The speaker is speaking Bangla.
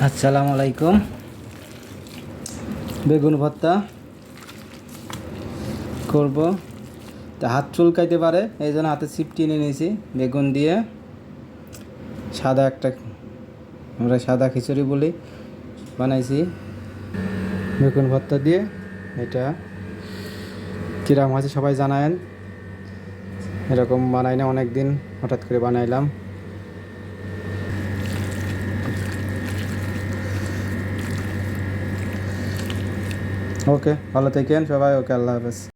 আসসালামু আলাইকুম। বেগুন ভর্তা করব, তা হাত চুলকাইতে পারে, এই জন্য হাতে ছিপটি এনে নিয়েছি। বেগুন দিয়ে সাদা একটা, আমরা সাদা খিচুড়ি বলি, বানাইছি বেগুন ভর্তা দিয়ে। এটা কিরাম হয়েছে সবাই জানায়েন, এরকম বানাই না অনেক দিন, হঠাৎ করে বানাইলাম। ওকে, ভালো থাকেন সবাই। ওকে, আল্লাহ হাফেজ।